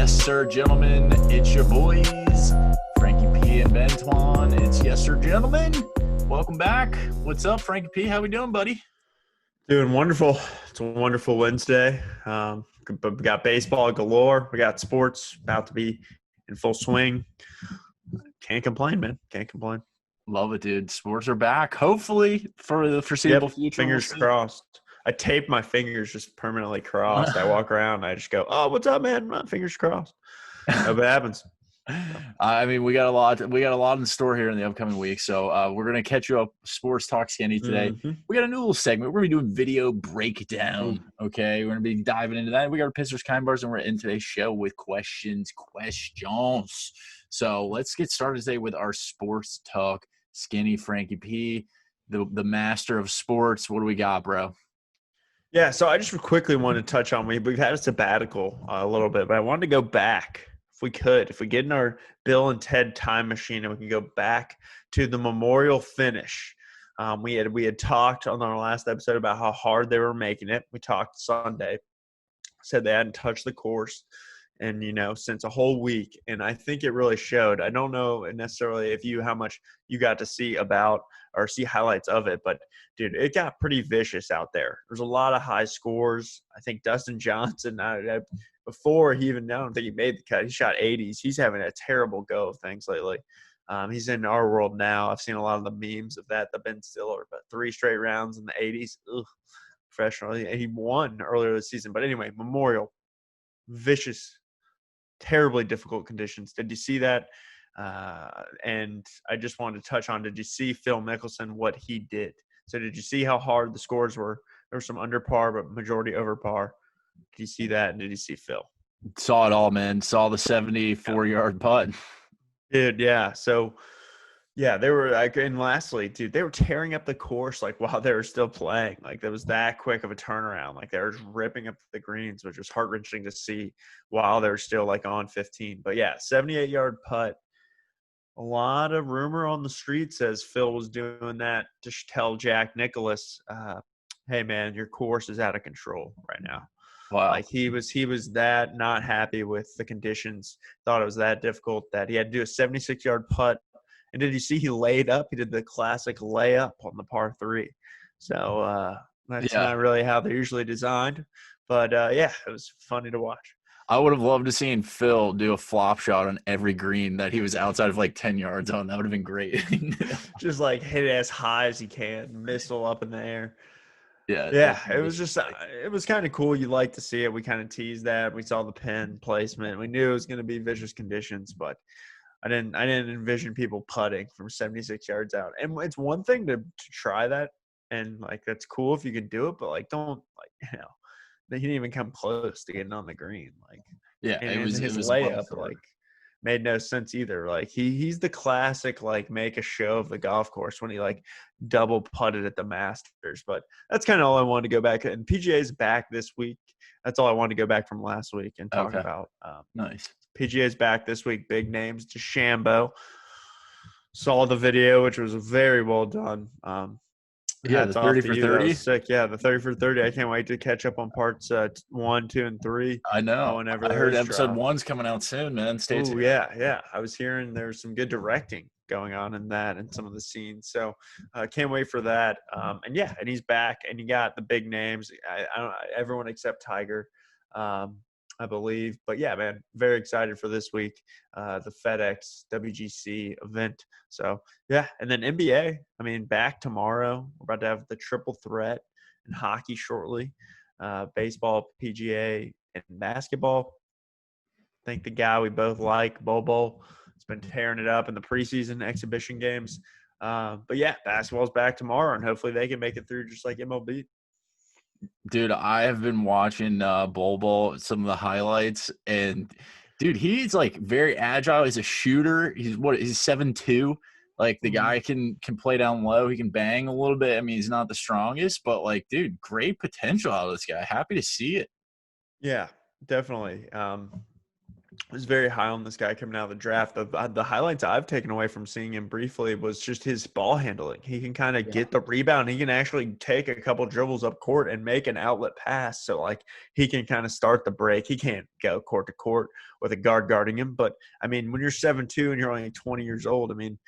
Yes, sir, gentlemen. It's your boys, Frankie P and Ben Twan. It's yes, sir, gentlemen. Welcome back. What's up, Frankie P? How we doing, buddy? Doing wonderful. It's a wonderful Wednesday. We got baseball galore. We got sports about to be in full swing. Can't complain, man. Can't complain. Love it, dude. Sports are back. Hopefully for the foreseeable future. Fingers crossed. I tape my fingers just permanently crossed. I walk around. I just go, "Oh, what's up, man? My fingers crossed." Hope it happens. I mean, we got a lot in store here in the upcoming week. So we're gonna catch you up sports talk skinny today. Mm-hmm. We got a new little segment. We're gonna be doing video breakdown. Okay, we're gonna be diving into that. We got our Pistons Kind Bars, and we're in today's show with questions. So let's get started today with our sports talk skinny. Frankie P, the master of sports. What do we got, bro? Yeah, so I just quickly want to touch on we've had a sabbatical a little bit, but I wanted to go back. If we get in our Bill and Ted time machine and we can go back to the Memorial finish. We had talked on our last episode about how hard they were making it. We talked Sunday, said they hadn't touched the course and since a whole week, and I think it really showed. I don't know necessarily how much you got to see about or see highlights of it, but dude, it got pretty vicious out there. There's a lot of high scores. I think Dustin Johnson, before he even, I don't think he made the cut. He shot 80s. He's having a terrible go of things lately. He's in our world now. I've seen a lot of the memes of that. The Ben Stiller, but 3 straight rounds in the 80s. Ugh, professionally. And he won earlier this season. But anyway, Memorial, vicious, terribly difficult conditions. Did you see that? And I just wanted to touch on, did you see Phil Mickelson, what he did? So did you see how hard the scores were? There were some under par, but majority over par. Did you see that? And did you see Phil? Saw it all, man. Saw the 74-yard putt. Dude, yeah. So, yeah, they were like, and lastly, dude, they were tearing up the course like while they were still playing. Like, that was that quick of a turnaround. Like, they were just ripping up the greens, which was heart-wrenching to see while they were still like on 15. But yeah, 78-yard putt. A lot of rumor on the street says Phil was doing that to tell Jack Nicklaus, hey, man, your course is out of control right now. Wow. Like he was that not happy with the conditions, thought it was that difficult that he had to do a 76-yard putt. And did you see he laid up? He did the classic layup on the par 3. So that's not really how they're usually designed. But, yeah, it was funny to watch. I would have loved to seen Phil do a flop shot on every green that he was outside of like 10 yards on. That would have been great. Just like hit it as high as he can, missile up in the air. Yeah, it was just it was kind of cool. You like to see it. We kind of teased that. We saw the pin placement. We knew it was going to be vicious conditions, but I didn't envision people putting from 76 yards out. And it's one thing to try that, and like that's cool if you can do it, but like don't they didn't even come close to getting on the green. Like it was his layup like made no sense either. Like he's the classic like make a show of the golf course when he like double putted at the Masters. But that's kind of all I wanted to go back. And PGA is back this week. That's all I wanted to go back from last week and talk about. Nice. PGA is back this week. Big names. DeChambeau. Saw the video, which was very well done. The 30 for 30. Sick. Yeah, the 30 for 30. I can't wait to catch up on parts 1, 2, and 3. I know. Whenever I heard episode 1's coming out soon, man. Stay tuned. Yeah. I was hearing there's some good directing going on in that and some of the scenes. So can't wait for that. And he's back. And you got the big names. I don't everyone except Tiger, I believe. But yeah, man, very excited for this week. The FedEx WGC event. So yeah, and then NBA. I mean, back tomorrow. We're about to have the triple threat in hockey shortly. Baseball, PGA, and basketball. I think the guy we both like, Bobo, has been tearing it up in the preseason exhibition games. But yeah, basketball's back tomorrow, and hopefully they can make it through just like MLB. Dude, I have been watching Bobo, some of the highlights, and dude, he's like very agile. He's a shooter. He's 7'2". Like the guy can play down low. He can bang a little bit. I mean, he's not the strongest, but like, dude, great potential out of this guy. Happy to see it. Yeah, definitely. was very high on this guy coming out of the draft. The highlights I've taken away from seeing him briefly was just his ball handling. He can kind of get the rebound. He can actually take a couple dribbles up court and make an outlet pass. So, like, he can kind of start the break. He can't go court to court with a guard guarding him. But, I mean, when you're 7'2" and you're only 20 years old, I mean,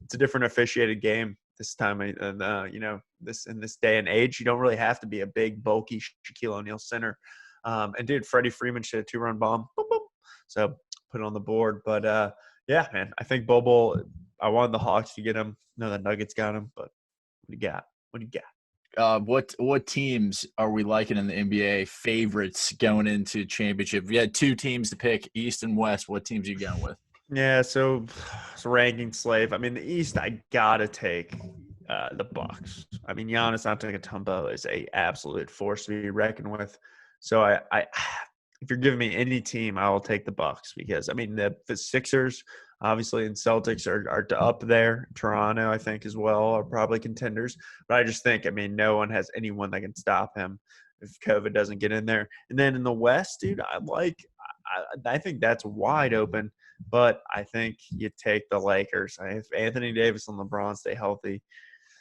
it's a different officiated game this time. And, in this day and age, you don't really have to be a big, bulky Shaquille O'Neal center. And, dude, Freddie Freeman should have 2-run bomb. Boom, boom. So put it on the board. But, yeah, man, I think Bobo, I wanted the Hawks to get him. No, the Nuggets got him. But what do you got? What do you got? What teams are we liking in the NBA favorites going into championship? If you had 2 teams to pick, East and West, what teams are you going with? Yeah, so it's a ranking slave. I mean, the East, I got to take the Bucks. I mean, Giannis Antetokounmpo is a absolute force to be reckoned with. So I if you're giving me any team, I will take the Bucks because, I mean, the Sixers, obviously, and Celtics are up there. Toronto, I think, as well, are probably contenders. But I just think, I mean, no one has anyone that can stop him if COVID doesn't get in there. And then in the West, dude, I think that's wide open. But I think you take the Lakers. If Anthony Davis and LeBron stay healthy,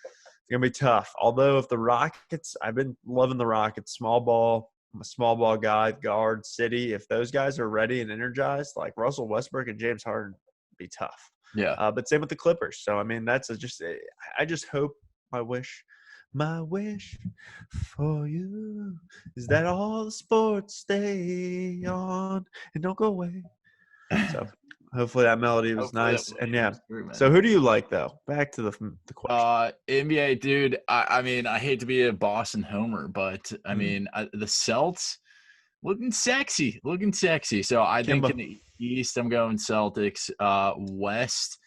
it's going to be tough. Although if the Rockets – I've been loving the Rockets. Small ball. I'm a small ball guy, guard, city. If those guys are ready and energized, like Russell Westbrook and James Harden, be tough. Yeah. But same with the Clippers. So, I mean, I just hope my wish for you is that all the sports stay on and don't go away. So hopefully that melody was nice. And yeah. So who do you like though? Back to the question. NBA, dude. I mean, I hate to be a Boston homer, but I mean, the Celts looking sexy. So I think in the East, I'm going Celtics. West,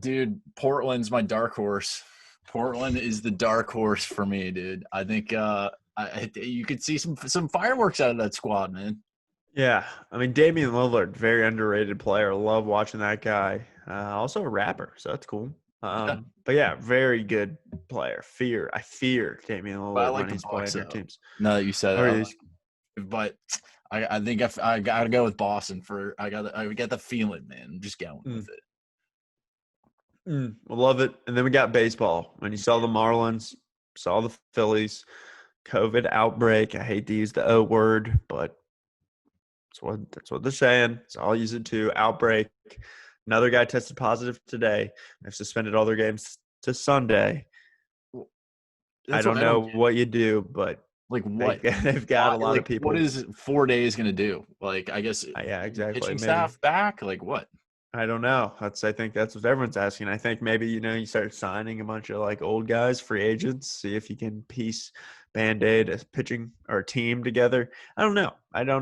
dude, Portland's my dark horse. Portland is the dark horse for me, dude. I think you could see some fireworks out of that squad, man. Yeah, I mean, Damian Lillard, very underrated player. Love watching that guy. Also a rapper, so that's cool. But yeah, very good player. I fear Damian Lillard when he's playing their teams. Now that you said it, but I think I gotta go with Boston I got the feeling, man. I'm just going with it. I love it. And then we got baseball. When you saw the Marlins, saw the Phillies, COVID outbreak. I hate to use the O word, but that's what they're saying. So I'll use it too. Outbreak. Another guy tested positive today. They've suspended all their games to Sunday. I don't know what you do, but like what they've got a lot of people. What is 4 days going to do? Like, I guess. Yeah, exactly. Pitching staff back. Like what? I don't know. I think that's what everyone's asking. I think maybe you start signing a bunch of like old guys, free agents, see if you can piece Band-Aid a pitching or a team together. I don't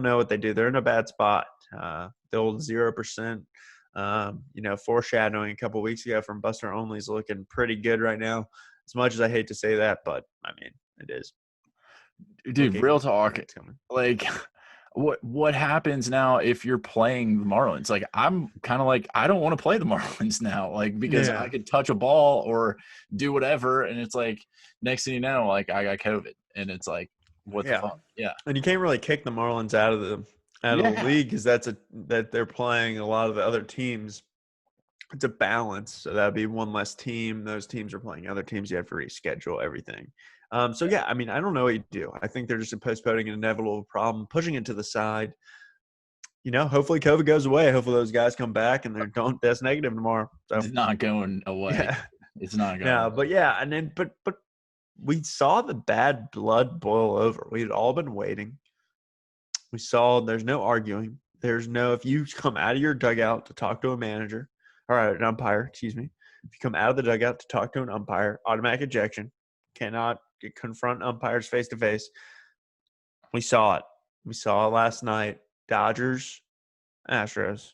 know what they do. They're in a bad spot. The old 0%, foreshadowing a couple weeks ago from Buster Only is looking pretty good right now. As much as I hate to say that, but I mean, it is. Dude, real talk. Like, what happens now if you're playing the Marlins? Like, I'm kind of like, I don't want to play the Marlins now, like, because I could touch a ball or do whatever, and it's like, next thing you know, like, I got COVID, and it's like, what the fuck? Yeah. And you can't really kick the Marlins out of the league because that they're playing a lot of the other teams. It's a balance, so that'd be one less team. Those teams are playing other teams. You have to reschedule everything. So yeah, I mean, I don't know what you do. I think they're just postponing an inevitable problem, pushing it to the side. Hopefully COVID goes away. Hopefully those guys come back and they're don't test negative tomorrow. So it's not going away. Yeah. It's not going. Yeah, but yeah, and then but we saw the bad blood boil over. We had all been waiting. We saw there's no arguing. There's no if you come out of your dugout to talk to a manager or an umpire, excuse me. If you come out of the dugout to talk to an umpire, automatic ejection. Cannot confront umpires face to face. We saw it. We saw it last night. Dodgers, Astros.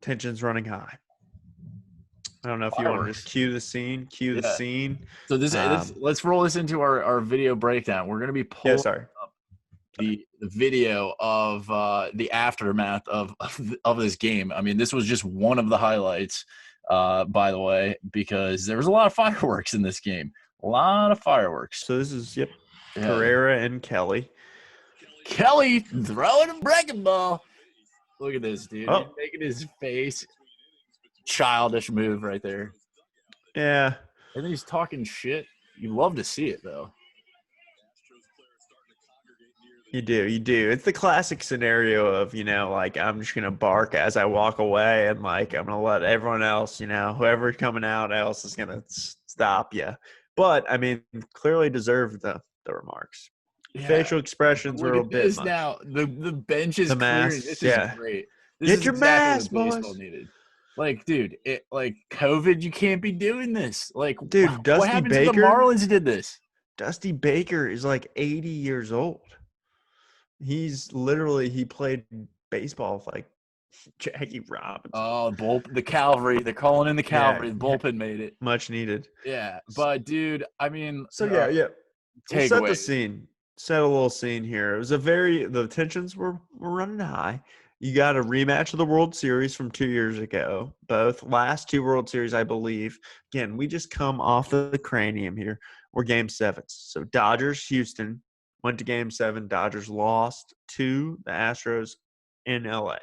Tension's running high. I don't know if you want to just cue the scene. So let's roll this into our video breakdown. We're going to be pulling up the video of the aftermath of this game. I mean, this was just one of the highlights, by the way, because there was a lot of fireworks in this game. A lot of fireworks. So this is Pereira and Kelly. Kelly throwing a breaking ball. Look at this, dude. He's Oh, making his face. Childish move right there. yeah. And then he's talking shit. You love to see it, though. You do. It's the classic scenario of, like, I'm just going to bark as I walk away and, like, I'm going to let everyone else, whoever's coming out else is going to stop you. But, I mean, clearly deserved the remarks. Yeah. Facial expressions were Look a at bit this much. now. The bench is The clearing. masks, This is yeah. great. This Get is your exactly masks, what baseball boys. needed. Like, dude, COVID, you can't be doing this. Like, Dude, what happened to the Marlins did this? Dusty Baker is like 80 years old. He played baseball with like Jackie Robinson. Oh, the cavalry. They're calling in the Yeah, cavalry. The bullpen made it. much needed. Yeah. But, dude, I mean, So yeah. We'll set the takeaways. scene. Set a little scene here. It was the tensions were running high. You got a rematch of the World Series from 2 years ago. Both last two World Series, I believe. Again, we just come off the cranium here. We're game sevens. So Dodgers, Houston went to game seven. Dodgers lost to the Astros in LA.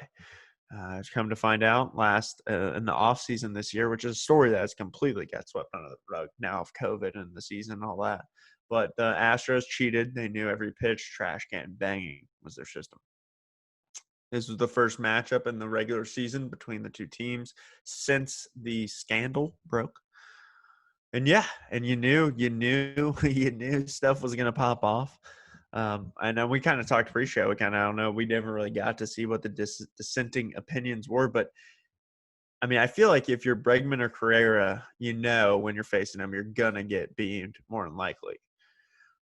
Come to find out, last in the offseason this year, which is a story that's completely got swept under the rug now of COVID and the season and all that. But the Astros cheated. They knew every pitch, trash can banging was their system. This was the first matchup in the regular season between the two teams since the scandal broke. And yeah, and you knew stuff was gonna pop off. I know we kind of talked pre-show. I don't know. We never really got to see what the dissenting opinions were, but I mean, I feel like if you're Bregman or Carrera, when you're facing them, you're gonna get beamed more than likely.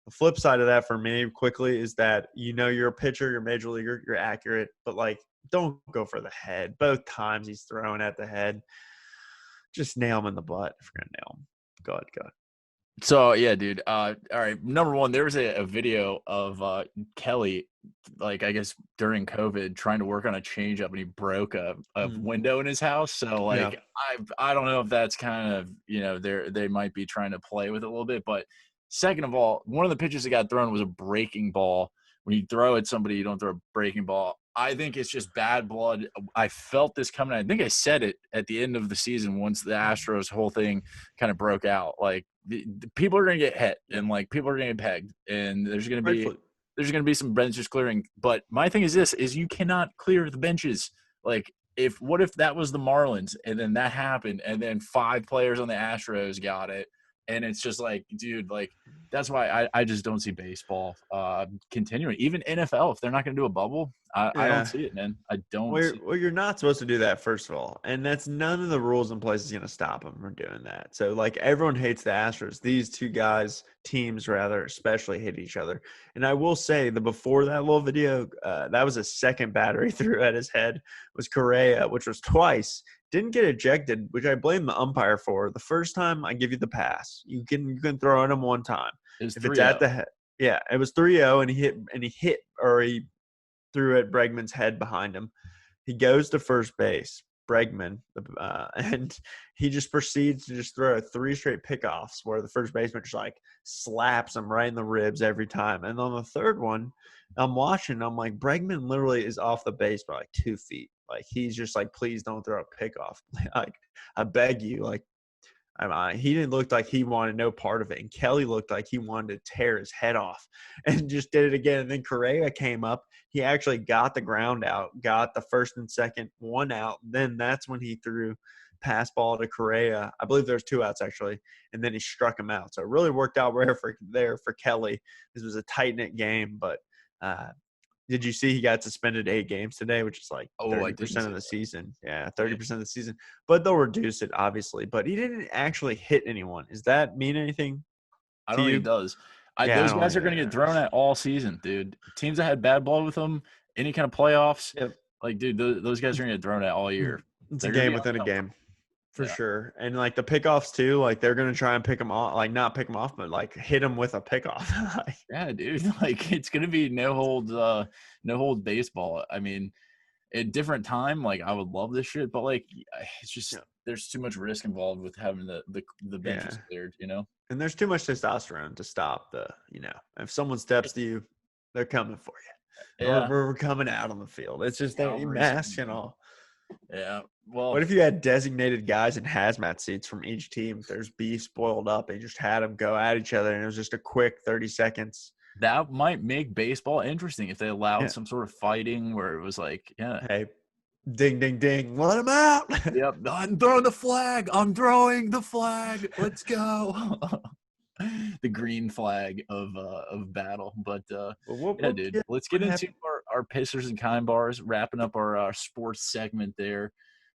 The flip side of that for me quickly is that you're a pitcher, you're a major leaguer, you're accurate, but like don't go for the head. Both times he's throwing at the head. Just nail him in the butt if you're gonna nail him. Go ahead. So yeah, dude. All right. Number one, there was a video of Kelly, like I guess during COVID, trying to work on a changeup, and he broke a window in his house. So like, Yeah. I don't know if that's kind of they might be trying to play with it a little bit. But second of all, one of the pitches that got thrown was a breaking ball. When you throw at somebody, you don't throw a breaking ball. I think it's just bad blood. I felt this coming. I think I said it at the end of the season once the Astros whole thing kind of broke out. Like the people are going to get hit, and like people are going to get pegged, and there's going to be some benches clearing. But my thing is this: is you cannot clear the benches. Like what if that was the Marlins, and then that happened, and then 5 players on the Astros got it, and it's just like, dude, like. That's why I just don't see baseball continuing. Even NFL, if they're not going to do a bubble, I don't see it, man. I don't. Well, you're not supposed to do that, first of all, and that's none of the rules in place is going to stop them from doing that. So, like, everyone hates the Astros. These two teams rather, especially hate each other. And I will say that before that little video, that was a second batter he threw at his head was Correa, which was twice. Didn't get ejected, which I blame the umpire for. The first time, I give you the pass. You can throw at him one time. If it's at the head, yeah, it was 3-0, and he threw at Bregman's head behind him. He goes to first base, Bregman, and he just proceeds to just throw 3 straight pickoffs where the first baseman just like slaps him right in the ribs every time. And on the third one, I'm watching. I'm like, Bregman literally is off the base by like 2 feet. Like he's just like, please don't throw a pickoff. Like I beg you. Like he didn't look like he wanted no part of it, and Kelly looked like he wanted to tear his head off, and just did it again. And then Correa came up. He actually got the ground out, got the first and second, 1 out. Then that's when he threw pass ball to Correa. I believe there's 2 outs actually, and then he struck him out. So it really worked out for Kelly. This was a tight knit game, but. Did you see he got suspended 8 games today, which is like 30% of the season? Yeah, 30% of the season. But they'll reduce it, obviously. But he didn't actually hit anyone. Does that mean anything I don't think it does. Those guys are going to get thrown at all season, dude. Teams that had bad blood with them, any kind of playoffs, like, dude, those guys are going to get thrown at all year. It's a game within a game. For sure. And like the pickoffs too, like they're going to try and pick them off, like not pick them off, but like hit them with a pickoff. Yeah, dude. Like it's going to be no hold baseball. I mean, at different time, like I would love this shit, but like it's just there's too much risk involved with having the benches cleared, And there's too much testosterone to stop if someone steps to you, they're coming for you. Yeah. We're coming out on the field. It's just that masks and all. Yeah. Well, What if you had designated guys in hazmat seats from each team? If there's beef boiled up, they just had them go at each other, and it was just a quick 30 seconds. that might make baseball interesting if they allowed Yeah. some sort of fighting where it was like, yeah. Hey, ding, ding, ding, let him out. Yep. I'm throwing the flag. I'm throwing the flag. Let's go. The green flag of battle. But yeah, dude, let's get into our pissers and kind bars, wrapping up our sports segment there.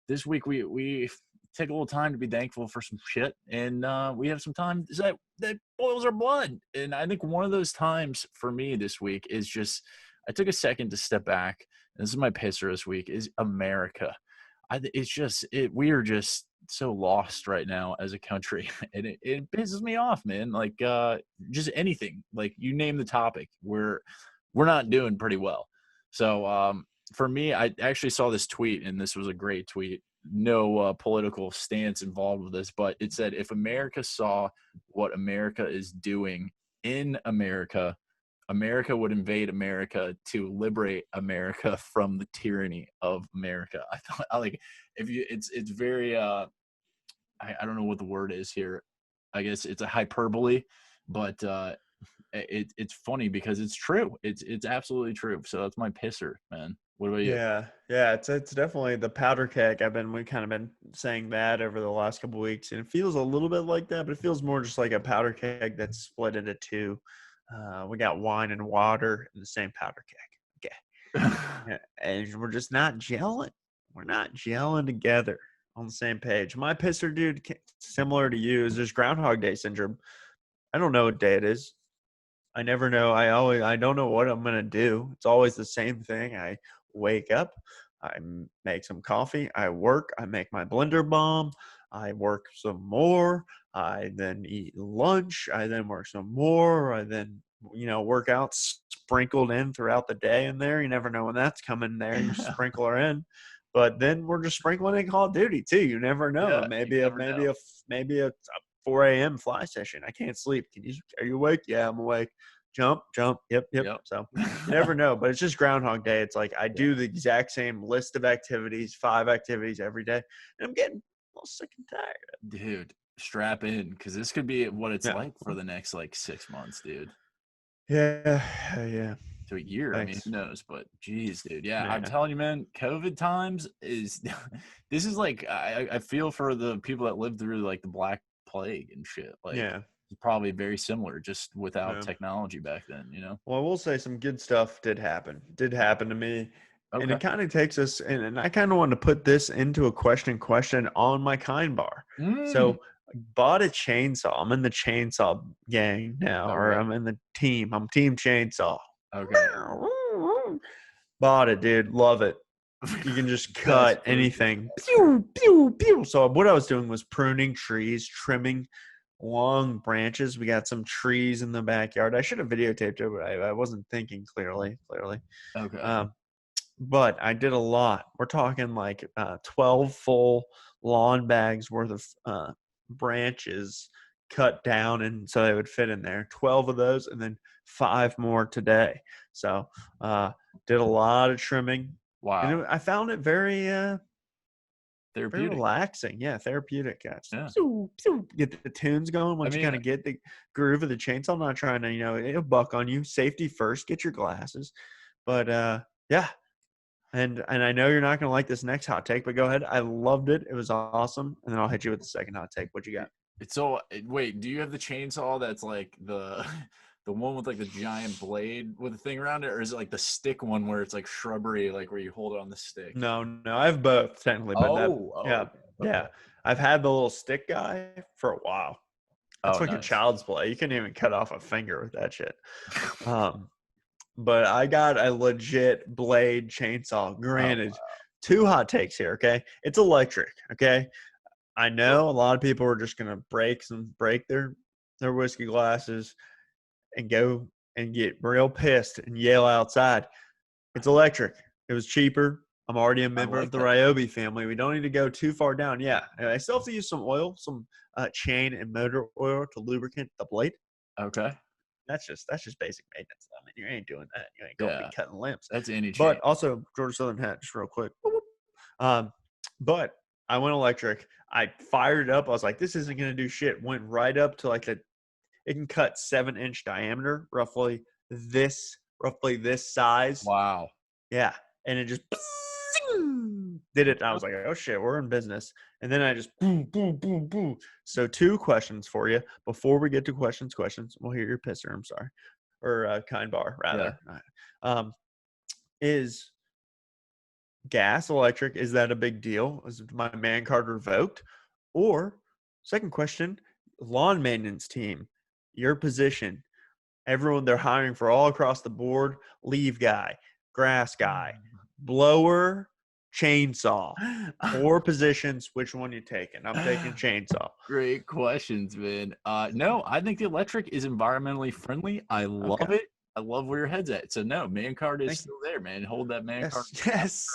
This week we take a little time to be thankful for some shit, and we have some time that boils our blood. And I think one of those times for me this week is just I took a second to step back. And this is my pisser this week is America. We are just so lost right now as a country, and it pisses me off, man. Like just anything, like you name the topic, we're not doing pretty well. So for me, I actually saw this tweet, and this was a great tweet. No political stance involved with this, but it said if America saw what America is doing in America, America would invade America to liberate America from the tyranny of America. I thought it's very I don't know what the word is here. I guess it's a hyperbole, but it's funny because it's true. It's absolutely true. So that's my pisser, man. What about you? Yeah, it's definitely the powder keg. We've kind of been saying that over the last couple of weeks, and it feels a little bit like that, but it feels more just like a powder keg that's split into two. We got wine and water in the same powder keg. Okay, and we're just not gelling. We're not gelling together on the same page. My pisser, dude, similar to you, is just Groundhog Day syndrome. I don't know what day it is. I never know. I don't know what I'm gonna do. It's always the same thing. I wake up, I make some coffee, I work, I make my blender bomb, I work some more, I then eat lunch, I then work some more, I then work out sprinkled in throughout the day in there. You never know when that's coming there. You sprinkle her in. But then we're just sprinkling in Call of Duty too. You never know. Yeah, maybe a 4 a.m. fly session. I can't sleep. Are you awake? Yeah, I'm awake. Jump. Yep. So you never know. But it's just Groundhog Day. It's like I do the exact same list of activities, 5 activities every day, and I'm getting a little sick and tired. Dude, strap in because this could be what it's like for the next 6 months, dude. Yeah. To a year. Thanks. I mean, who knows? But geez, dude. Yeah, I'm telling you, man, COVID times is this is I feel for the people that lived through the Black Plague and shit. It's probably very similar, just without technology back then, Well, I will say some good stuff did happen to me. Okay. And it kind of takes us, and I kind of wanted to put this into a question on my kind bar. So I bought a chainsaw. I'm in the chainsaw gang now, or I'm in the team. I'm Team Chainsaw. Okay. Bought it, dude. Love it. You can just cut anything. Pew, pew, pew. So what I was doing was pruning trees, trimming long branches. We got some trees in the backyard. I should have videotaped it, but I wasn't thinking clearly. Okay. But I did a lot. We're talking 12 full lawn bags worth of branches cut down, and so they would fit in there. 12 of those, and then 5 more today. So did a lot of trimming. Wow. And I found it very therapeutic. Very relaxing. Yeah, therapeutic. Yeah. Get the tunes going once you kind of get the groove of the chainsaw. I'm not trying to, it'll buck on you. Safety first. Get your glasses. But yeah. And I know you're not going to like this next hot take, but go ahead. I loved it. It was awesome. And then I'll hit you with the second hot take. What you got? So wait, do you have the chainsaw that's the the one with the giant blade with the thing around it, or is it the stick one where it's shrubbery, where you hold it on the stick? No, I have both technically. But yeah. I've had the little stick guy for a while. That's fucking child's play. You couldn't even cut off a finger with that shit. But I got a legit blade chainsaw. Granted, 2 hot takes here, okay? It's electric, okay? I know a lot of people are just going to break their whiskey glasses and go and get real pissed and yell outside. It's electric. It was cheaper. I'm already a member of the Ryobi family. We don't need to go too far down. Yeah, I still have to use some oil, some chain and motor oil to lubricate the blade. Okay. That's just basic maintenance. I mean, you ain't doing that. You ain't gonna be cutting limbs. That's any But change. also, Georgia Southern hat, just real quick. But I went electric. I fired it up. I was like, this isn't gonna do shit. Went right up to like it can cut 7-inch diameter, roughly this size. Wow. Yeah, and it just did it. I was like, oh shit, we're in business. And then I just boom, boom, boom, boom. So 2 questions for you before we get to questions. We'll hear your pisser. I'm sorry, or kind bar rather. Yeah. Is gas electric? Is that a big deal? Is my man card revoked? Or second question, lawn maintenance team, your position. Everyone they're hiring for all across the board, leaf guy, grass guy, blower, chainsaw. 4 positions. Which one you taking? I'm taking chainsaw. Great questions, man. No, I think the electric is environmentally friendly. I love it. I love where your head's at. So no, man card is still there, man. Hold that man card. Yes.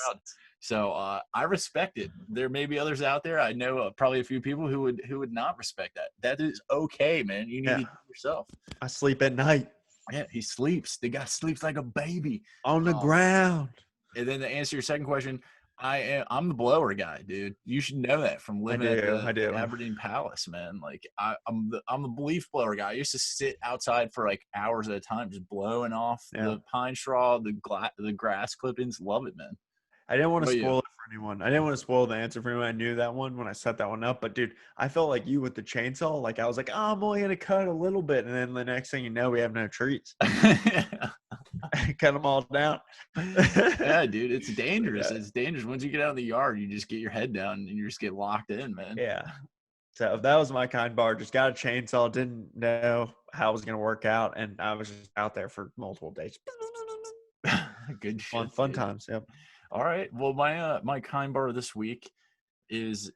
So I respect it. There may be others out there. I know probably a few people who would not respect that. That is okay, man. You need to do it yourself. I sleep at night. Yeah, he sleeps. The guy sleeps like a baby on the ground. And then to answer your second question, I'm the blower guy, dude. You should know that from living at the Aberdeen Palace, man. Like I'm the leaf blower guy. I used to sit outside for like hours at a time, just blowing off the pine straw, the grass clippings. Love it, man. I didn't want to spoil it for anyone. I didn't want to spoil the answer for anyone. I knew that one when I set that one up. But dude, I felt like you with the chainsaw. Like I was like, oh, I'm only gonna cut a little bit, and then the next thing you know, we have no trees. Cut them all down. Yeah, dude, it's dangerous. It's dangerous. Once you get out in the yard, you just get your head down and you just get locked in, man. Yeah. So that was my kind bar. Just got a chainsaw. Didn't know how it was gonna work out, and I was just out there for multiple days. Good shit. Fun times. Yep. All right. Well, my kind bar this week is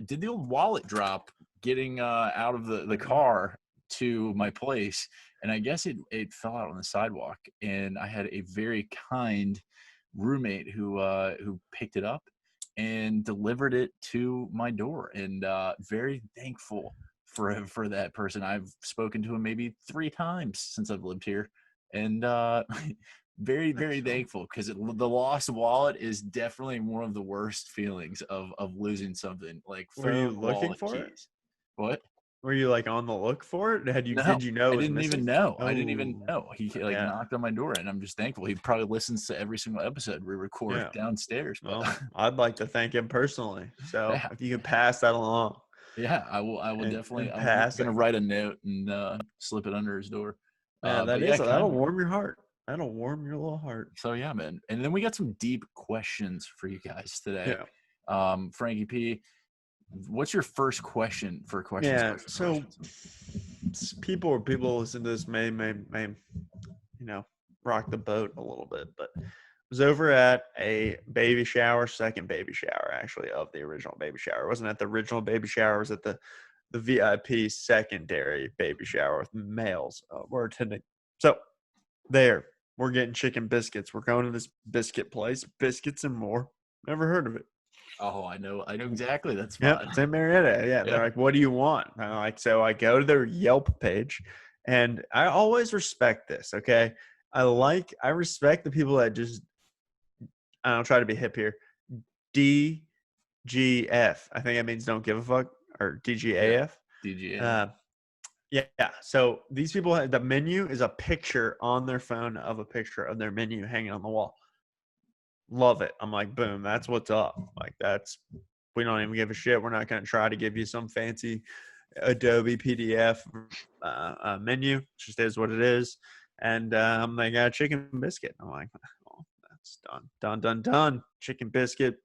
did the old wallet drop getting out of the car to my place, and I guess it fell out on the sidewalk, and I had a very kind roommate who picked it up and delivered it to my door, and very thankful for that person. I've spoken to him maybe 3 times since I've lived here, and very, very thankful, because the lost wallet is definitely one of the worst feelings of losing something. Like, were you looking for it? What? Were you like on the look for it? Did you know? I didn't even know. Oh. I didn't even know. He knocked on my door, and I'm just thankful. He probably listens to every single episode we record downstairs. But well, I'd like to thank him personally. So if you could pass that along. Yeah, I will definitely. I'm gonna write a note and slip it under his door. Yeah, that'll warm your heart. That'll warm your little heart. So yeah, man. And then we got some deep questions for you guys today. Yeah. Frankie P, what's your first question for questions? Yeah. So people listen to this may rock the boat a little bit, but I was over at a baby shower, second baby shower actually of the original baby shower. It wasn't at the original baby shower. It was at the VIP secondary baby shower with males were attending. So there, we're getting chicken biscuits. We're going to this biscuit place, Biscuits and More. Never heard of it. Oh, I know exactly. That's fine. It's in Marietta. Yeah. They're like, what do you want? And I'm like, so I go to their Yelp page, and I always respect this. Okay. I respect the people that just, I don't try to be hip here. DGF. I think that means don't give a fuck, or DGAF. DGAF. Yeah. So these people, the menu is a picture on their phone of a picture of their menu hanging on the wall. Love it. I'm like, boom, that's what's up. Like we don't even give a shit. We're not going to try to give you some fancy Adobe PDF menu. It just is what it is. And they got a chicken biscuit. I'm like, oh, that's done. Chicken biscuit.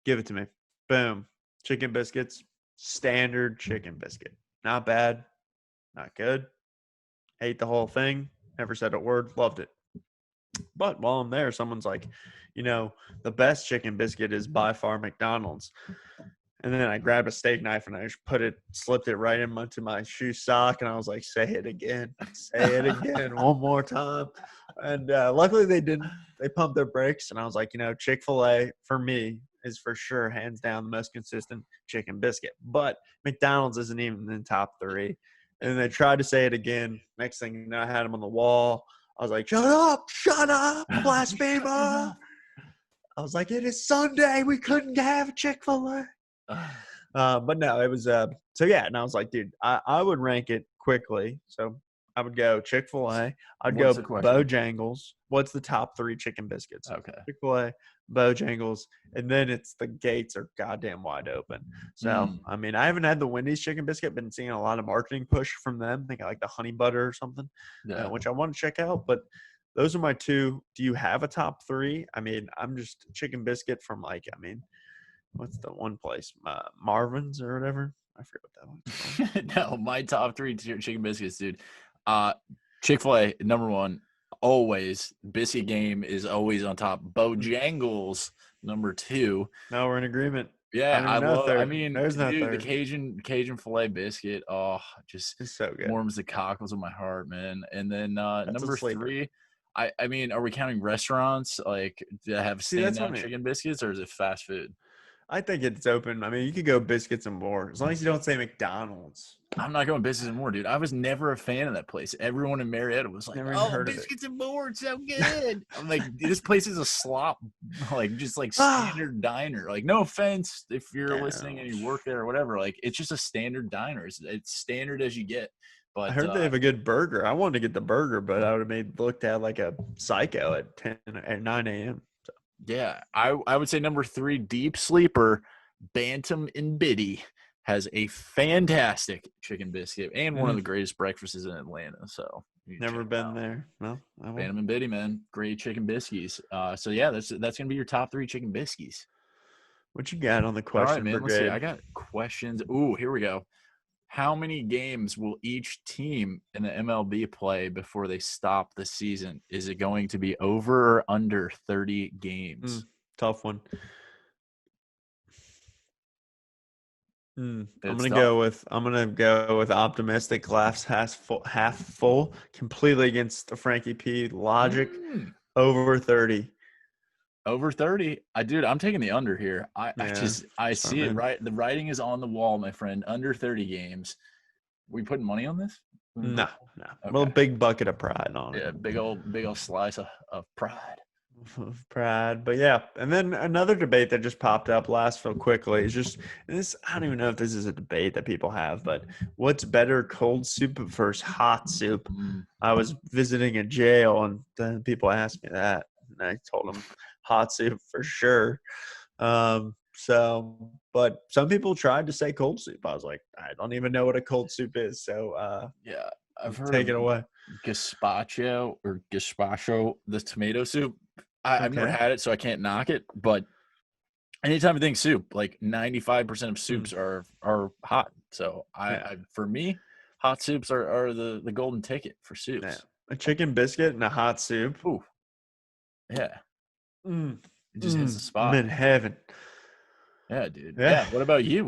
Give it to me. Boom. Chicken biscuits. Standard chicken biscuit. Not bad. Not good. Ate the whole thing. Never said a word. Loved it. But while I'm there, someone's like, the best chicken biscuit is by far McDonald's. And then I grabbed a steak knife and I just slipped it right into my shoe sock. And I was like, say it again. Say it again one more time. And luckily they didn't. They pumped their brakes. And I was like, Chick-fil-A for me is for sure hands down the most consistent chicken biscuit. But McDonald's isn't even in the top 3. And they tried to say it again. Next thing you know, I had him on the wall. I was like, shut up, blasphemer. I was like, it is Sunday. We couldn't have a Chick-fil-A. But no, it was so yeah, and I was like, dude, I would rank it quickly. So I would go Chick-fil-A, I'd What's go the question? Bojangles. What's the top 3 chicken biscuits? Okay. Chick-fil-A, Bojangles, and then it's the gates are goddamn wide open. So I mean, I haven't had the Wendy's chicken biscuit, been seeing a lot of marketing push from them. I think I like the honey butter or something, Yeah. which I want to check out. But those are my 2. Do you have a top 3? I mean, I'm just chicken biscuit from what's the one place? Marvin's or whatever? I forget what that one's called. No, my top 3 chicken biscuits, dude. Chick-fil-A, number 1. Always. Biscuit game is always on top. Bojangles, number 2. No, we're in agreement. Yeah, I know love. third. I mean, There's no dude, the third. Cajun filet biscuit. Oh, just It's so good. warms the cockles of my heart, man. And then That's number a sleeper. 3. I mean, are we counting restaurants like that have See, that's what I standout mean. chicken biscuits, or is it fast food? I think it's open. I mean, you could go biscuits and more as long as you don't say McDonald's. I'm not going biscuits and more, dude. I was never a fan of that place. Everyone in Marietta was like, Never even "Oh, heard of it. biscuits and more, it's so good." I'm like, this place is a slop, like just like Ah. standard diner. Like, no offense if you're Yeah. listening and you work there or whatever. Like, it's just a standard diner. It's standard as you get. But I heard they have a good burger. I wanted to get the burger, but I would have looked at like a psycho at 9 a.m. So. Yeah, I would say number 3, deep sleeper, Bantam and Biddy has a fantastic chicken biscuit and one of the greatest breakfasts in Atlanta. So Never been there. No, Bantam and Biddy, man, great chicken biscuits. So yeah, that's gonna be your top 3 chicken biscuits. What you got on the question? All right, man. brigade? Let's see. I got questions. Ooh, here we go. How many games will each team in the MLB play before they stop the season? Is it going to be over or under 30 games? Tough one. I'm It's gonna tough. go with optimistic, glass half full, completely against the Frankie P logic. Over 30. Over 30. I'm taking the under here. I see it right. The writing is on the wall, my friend. Under 30 games. We putting money on this? No. Okay. Well, big bucket of pride on it. Yeah, big old slice of pride. Of pride. But yeah, and then another debate that just popped up last so quickly is just this. I don't even know if this is a debate that people have, but what's better, cold soup versus hot soup? I was visiting a jail, and then people asked me that, and I told them hot soup for sure. But some people tried to say cold soup. I was like, I don't even know what a cold soup is. So yeah, I've heard take it away. Gazpacho, the tomato soup. I've never had it, so I can't knock it. But anytime I think soup, like 95% of soups are hot. So for me, hot soups are the golden ticket for soups. Yeah. A chicken biscuit and a hot soup. Ooh. Yeah. It just hits the spot. I'm in heaven. Yeah, dude. Yeah. What about you?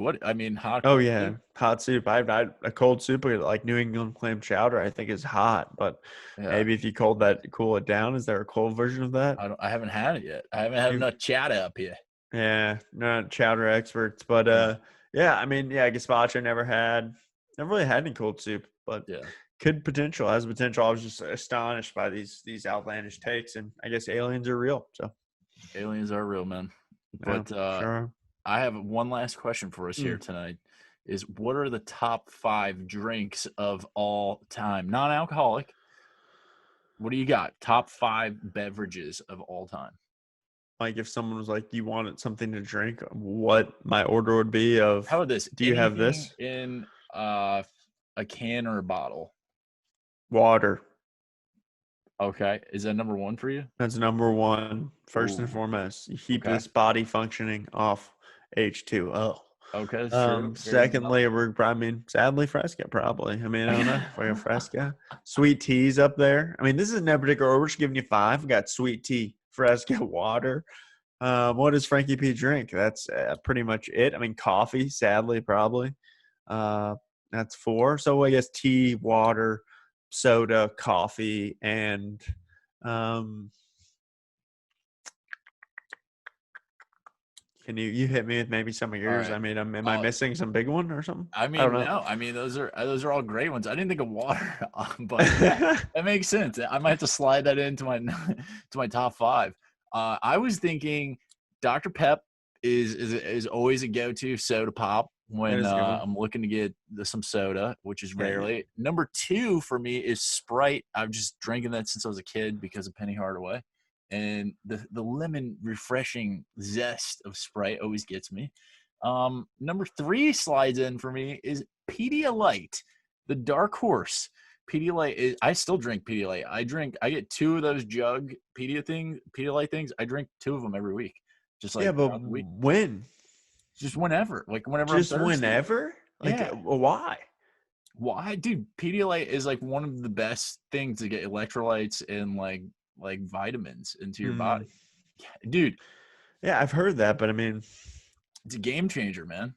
Hot. Oh yeah, soup? Hot soup. I've had a cold soup like New England clam chowder. I think is hot, but maybe if you cool it down. Is there a cold version of that? I haven't had it yet. I haven't had enough chowder up here. Yeah, not chowder experts, but gazpacho never really had any cold soup, but has potential. I was just astonished by these outlandish takes, and I guess aliens are real. So aliens are real, man. But sure. I have one last question for us here tonight. Is what are the top 5 drinks of all time? Non-alcoholic. What do you got? Top 5 beverages of all time. Like if someone was like, you wanted something to drink, what my order would be of. How about this? Do you have this? In a can or a bottle? Water. Okay. Is that number 1 for you? That's number 1. First and foremost. You keep this body functioning off H2O. Okay. True. Secondly, sadly, Fresca probably. I don't know. For Fresca. Sweet tea's up there. This is no particular order. We're just giving you 5. We got sweet tea, Fresca, water. What does Frankie P drink? That's pretty much it. Coffee, sadly, probably. That's 4. So I guess tea, water, soda, coffee, and Can you hit me with maybe some of All yours? right. I mean, am I missing some big one or something? I I don't mean, know. no. I mean, those are all great ones. I didn't think of water, but yeah, that makes sense. I might have to slide that into my to my top five. I was thinking Dr. Pep is always a go-to soda pop That when is a good one. I'm looking to get some soda, which is Yeah, yeah. rarely. Number two for me is Sprite. I'm just drinking that since I was a kid because of Penny Hardaway, and the lemon refreshing zest of Sprite always gets me. Number three slides in for me is Pedialyte, the dark horse. Pedialyte is. I still drink Pedialyte. I get two of those jug Pedialyte things. I drink two of them every week, just Yeah, like but throughout the week, when? just whenever, like whenever I'm Just thirsty. whenever? Like, Yeah. why? Why, dude? Pedialyte is like one of the best things to get electrolytes and like vitamins into your Mm, body. Dude, yeah, I've heard that, but I mean, it's a game changer, man.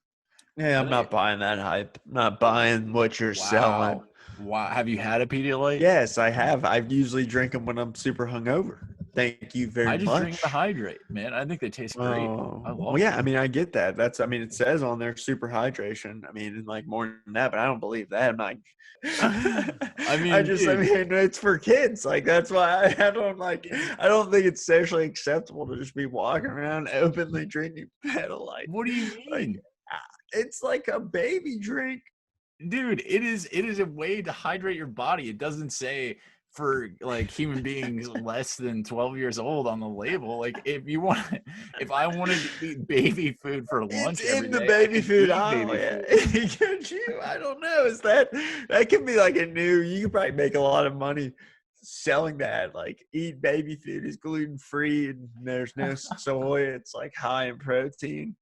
yeah, I I'm think. not buying that hype. I'm not buying what you're selling. Wow. Wow. Have you had a Pedialyte? Yes, I have. I usually drink them when I'm super hungover. Thank you very I just drink the much. hydrate, man. I think they taste great. I Oh, love well, yeah. them. I mean, I get that. I mean, it says on there super hydration. I mean, and like more than that, but I don't believe that. I'm not. I mean, I dude, mean, it's for kids. Like that's why I don't like. I don't think it's socially acceptable to just be walking around openly drinking Pedialyte. what do you Like, mean? it's like a baby drink. Dude, it is a way to hydrate your body. It doesn't say for like human beings less than 12 years old on the label. Like if I wanted to eat baby food for It's lunch every in the day, I baby could food eat aisle. baby Yeah. food. Could you? I don't know. Is that could be like a new? You could probably make a lot of money selling that. Like, eat baby food is gluten free and there's no soy. It's like high in protein.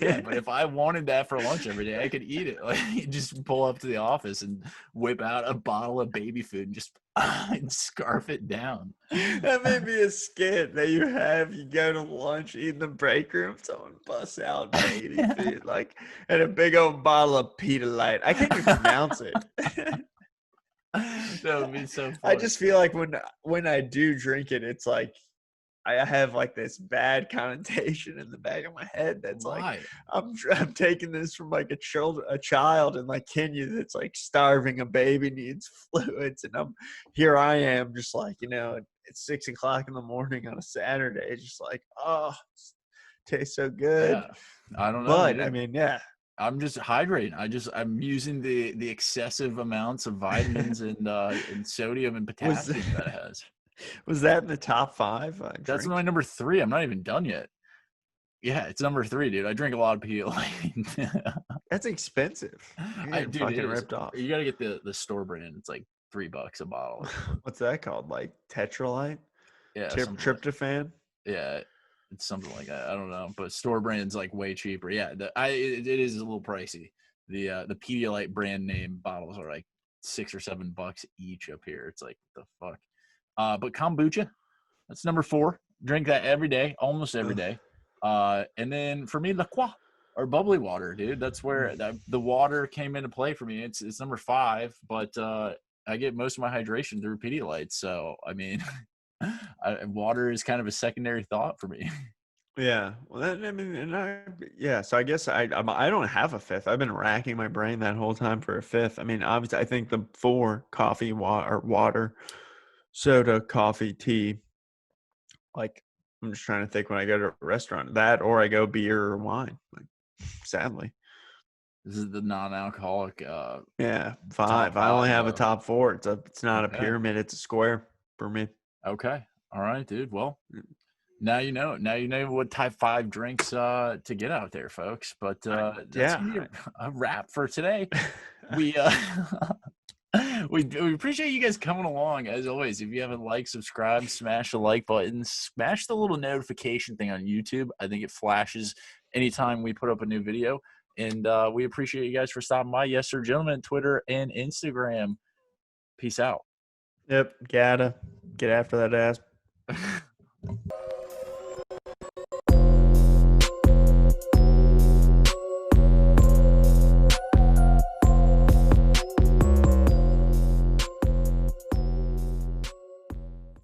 Yeah, but if I wanted that for lunch every day, I could eat it. Like, you just pull up to the office and whip out a bottle of baby food and just and scarf it down. That may be a skit that you have. You go to lunch, eat in the break room, someone busts out baby food, like, and a big old bottle of Pedialyte. I can't even pronounce it. That would be so I funny. just feel like when I do drink it, it's like I have like this bad connotation in the back of my head that's like Why? I'm taking this from like a child in like Kenya that's like starving, a baby needs fluids, and here I am just like it's 6 o'clock in the morning on a Saturday, just like tastes so good. Yeah. I don't know, But I dude. mean, yeah, I'm just hydrating. I'm using the excessive amounts of vitamins and sodium and was potassium that it has. was that in the top five That's my drinks? number three. I'm not even done yet. Yeah, it's number three, dude. I drink a lot of Pedialyte. That's expensive. You're getting Dude, it fucking is. ripped off. You got to get the store brand. It's like $3 a bottle or something. What's that called? Like tetralite, Yeah, something like tryptophan. yeah, it's something like that. I don't know, but store brand's like way cheaper. Yeah, it is a little pricey. The Pedialyte brand name bottles are like $6 or $7 each up here. It's like the fuck. But kombucha, that's number four. Drink that every day, almost every Ugh. day. And then for me, La Croix or bubbly water, dude. That's where the water came into play for me. It's number five, but I get most of my hydration through Pedialyte. So I mean, water is kind of a secondary thought for me. Yeah. Well, I mean, yeah. So I guess I don't have a fifth. I've been racking my brain that whole time for a fifth. I mean, obviously, I think the four coffee, water, soda, coffee, tea. Like, I'm just trying to think when I go to a restaurant, that or I go beer or wine. Like, sadly, This is the non-alcoholic yeah, top five. I only five. have a top four. It's not a Okay. pyramid. It's a square for me. Okay. All right, dude. Well, now you know. Now you know what type five drinks to get out there, folks. But that's gonna be a wrap for today. We we appreciate you guys coming along as always. If you haven't liked, subscribe, smash the like button, smash the little notification thing on YouTube. I think it flashes anytime we put up a new video. And we appreciate you guys for stopping by. Yes, sir, gentlemen, Twitter and Instagram. Peace out. Yep, gotta get after that ass.